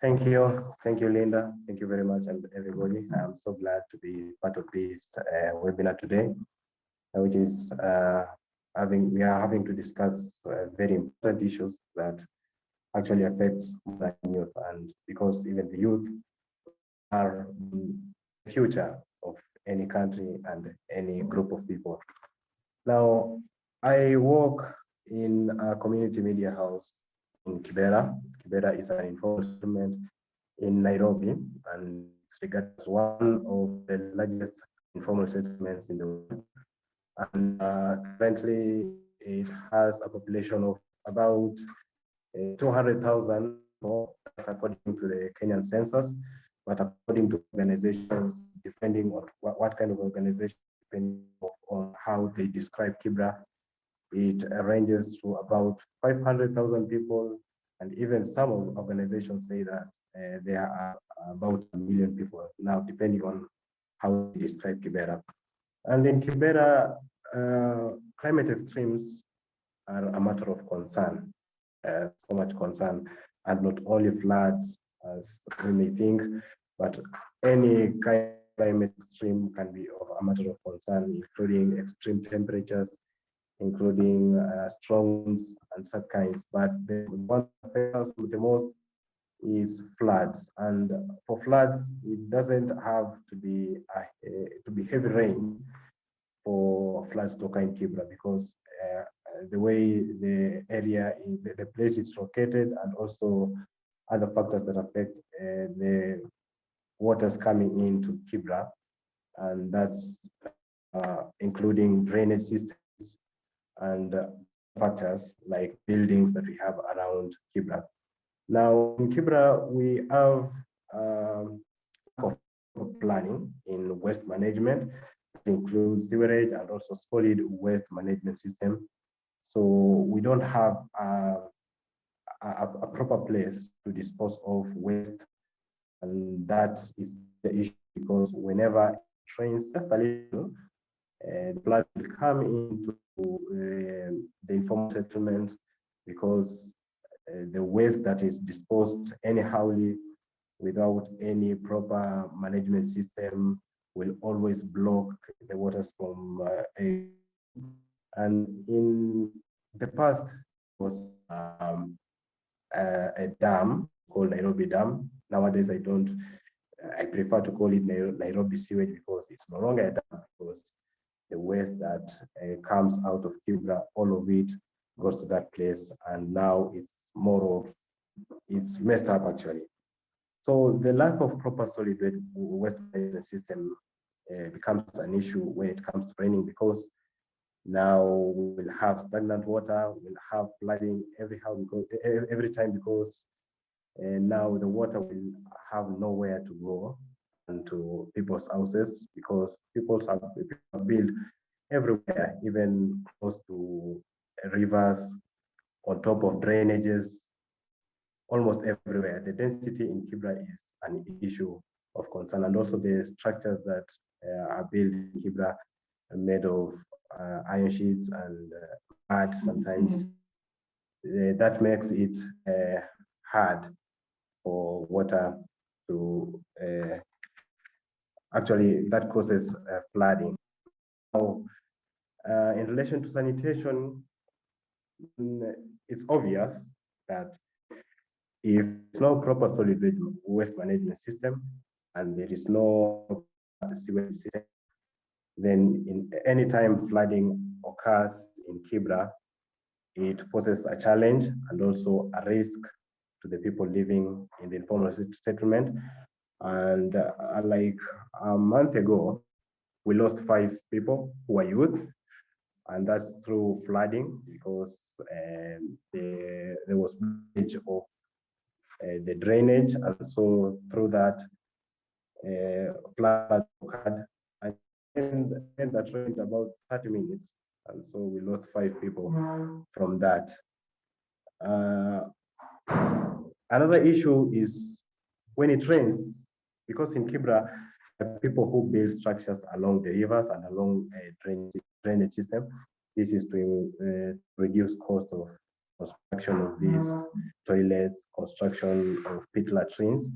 Thank you, Linda. Thank you very much, and everybody. I'm so glad to be part of this webinar today, which is we are having to discuss very important issues that actually affects the youth, and because even the youth are the future of any country and any group of people. Now, I work in a community media house in Kibera. Kibera is an informal settlement in Nairobi, and it's regarded as one of the largest informal settlements in the world. And currently, it has a population of about 200,000 more, that's according to the Kenyan census, but according to organizations, depending on what kind of organization, depending on how they describe Kibra, it ranges to about 500,000 people, and even some organizations say that there are about 1 million people now, depending on how they describe Kibera. And in Kibera, climate extremes are a matter of concern, so much concern, and not only floods, as we may think, but any kind of climate extreme can be of a matter of concern, including extreme temperatures, including strong winds and such kinds. But the one that affects us the most is floods. And for floods, it doesn't have to be heavy rain for floods to occur in Kibra, because the way the area, the place it's located, and also other factors that affect the waters coming into Kibra, and that's including drainage systems and factors like buildings that we have around Kibra. Now, in Kibra, we have planning in waste management that includes sewerage and also solid waste management system. So we don't have a proper place to dispose of waste, and that is the issue, because whenever it rains just a little, the flood will come into the informal settlement, because the waste that is disposed anyhowly without any proper management system will always block the waters from and in the past was a dam called Nairobi Dam. Nowadays, I prefer to call it Nairobi sewage, because it's no longer a dam, because the waste that comes out of Kibra, all of it goes to that place, and now it's messed up actually. So the lack of proper solid waste management system becomes an issue when it comes to raining, because now we will have stagnant water, we'll have flooding every time, because now the water will have nowhere to go into people's houses, because people have built everywhere, even close to rivers, on top of drainages, almost everywhere. The density in Kibra is an issue of concern, and also the structures that are built in Kibra are made of iron sheets and mud sometimes. That makes it hard for water to actually, that causes flooding. Now, in relation to sanitation, it's obvious that if there's no proper solid waste management system and there is no sewage system, then in any time flooding occurs in Kibra, it poses a challenge and also a risk to the people living in the informal settlement. And like a month ago, we lost 5 people who were youth, and that's through flooding, because there was breach of the drainage, and so through that flood occurred, and that rained about 30 minutes, and so we lost 5 people from that. Another issue is when it rains, because in Kibra, people who build structures along the rivers and along a drainage system. This is to reduce cost of construction of these toilets, construction of pit latrines.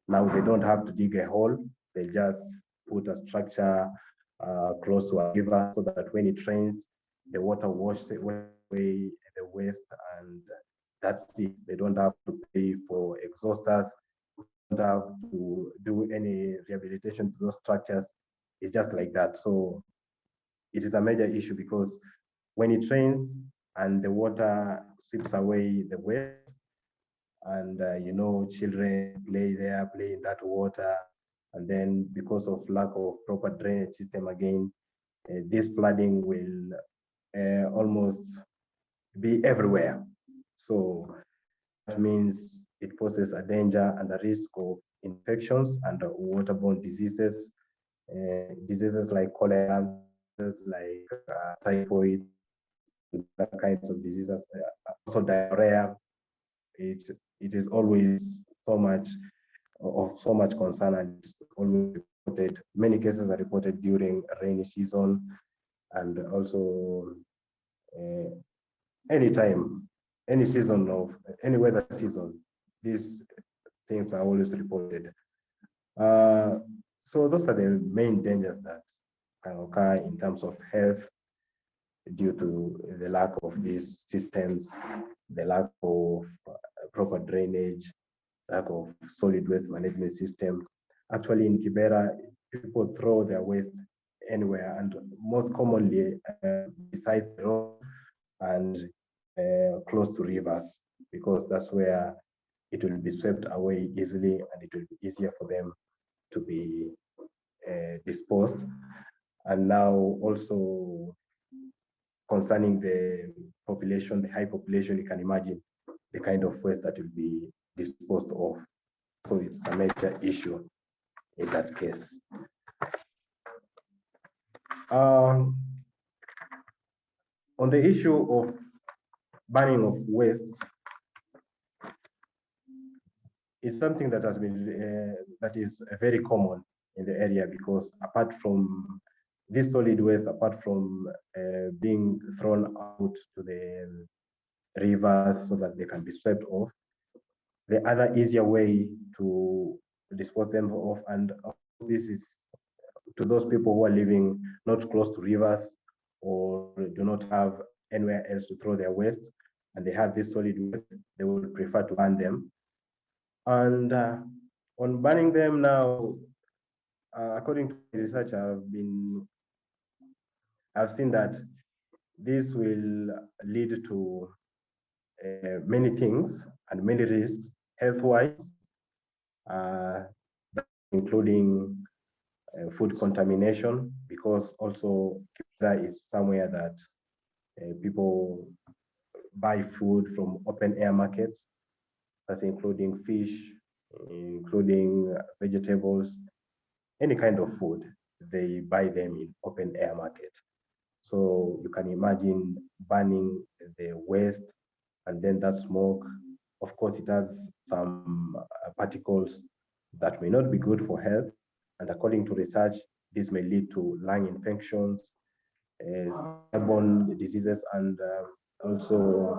Now they don't have to dig a hole, they just put a structure close to a river so that when it rains, the water washes away the waste, and that's it. They don't have to pay for exhausters, don't have to do any rehabilitation to those structures. It's just like that. So it is a major issue because when it rains and the water sweeps away the waste, and children play in that water, and then because of lack of proper drainage system again, this flooding will almost be everywhere. So that means it poses a danger and a risk of infections and waterborne diseases, diseases like cholera, like typhoid, that kinds of diseases, also diarrhea. It is always so much concern, and it's always reported. Many cases are reported during rainy season, and also anytime, any season of any weather season, these things are always reported. So those are the main dangers that can occur in terms of health due to the lack of these systems, the lack of proper drainage, lack of solid waste management system. Actually, in Kibera, people throw their waste anywhere, and most commonly besides the road and close to rivers, because that's where it will be swept away easily, and it will be easier for them to be disposed. And now also concerning the population, the high population, you can imagine the kind of waste that will be disposed of. So it's a major issue in that case. On the issue of banning of waste, it's something that has been that is very common in the area, because apart from this solid waste, apart from being thrown out to the rivers so that they can be swept off, the other easier way to dispose them off, and this is to those people who are living not close to rivers or do not have anywhere else to throw their waste, and they have this solid waste, they would prefer to ban them. And on banning them now, according to the research I've seen that this will lead to many things and many risks health-wise, including food contamination, because also Kibera is somewhere that people buy food from open air markets. That's including fish, including vegetables, any kind of food, they buy them in open air market. So you can imagine burning the waste, and then that smoke, of course, it has some particles that may not be good for health. And according to research, this may lead to lung infections, airborne diseases, and also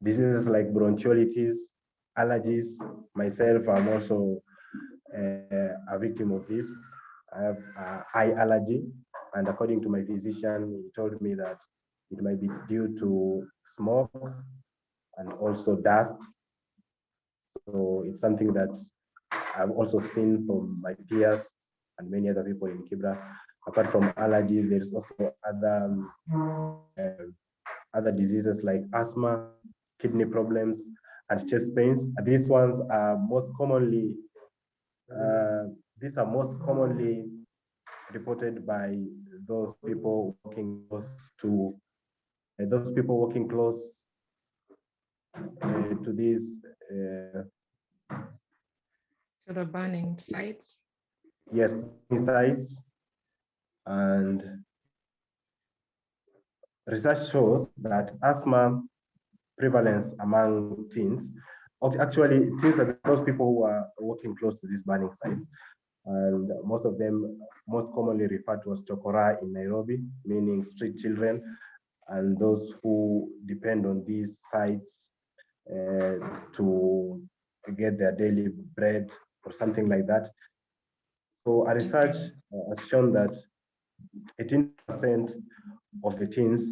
diseases like bronchiolitis, allergies. Myself, I'm also a victim of this. I have eye allergy, and according to my physician, he told me that it might be due to smoke and also dust. So it's something that I've also seen from my peers and many other people in Kibra. Apart from allergy, there's also other diseases like asthma, kidney problems, and chest pains. These ones are most commonly reported by those people walking close to to these to the burning sites. Yes, sites. And research shows that asthma prevalence among teens, actually teens are those people who are walking close to these burning sites. and most commonly referred to as chokora in Nairobi, meaning street children, and those who depend on these sites to get their daily bread or something like that. So a research has shown that 18% of the teens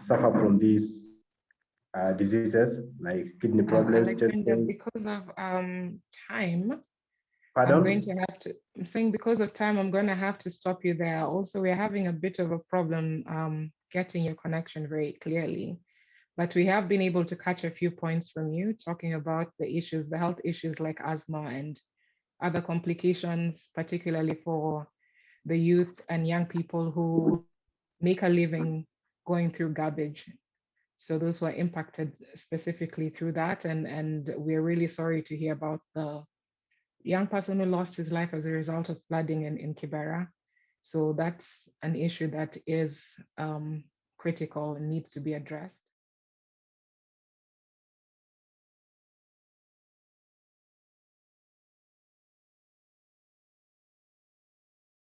suffer from these diseases like kidney problems, chest Alexander, pain. because of time, Pardon? I'm saying because of time, I'm going to have to stop you there. Also, we're having a bit of a problem getting your connection very clearly. But we have been able to catch a few points from you talking about the issues, the health issues like asthma and other complications, particularly for the youth and young people who make a living going through garbage. So those were impacted specifically through that. And we're really sorry to hear about the young person who lost his life as a result of flooding in Kibera. So that's an issue that is critical and needs to be addressed.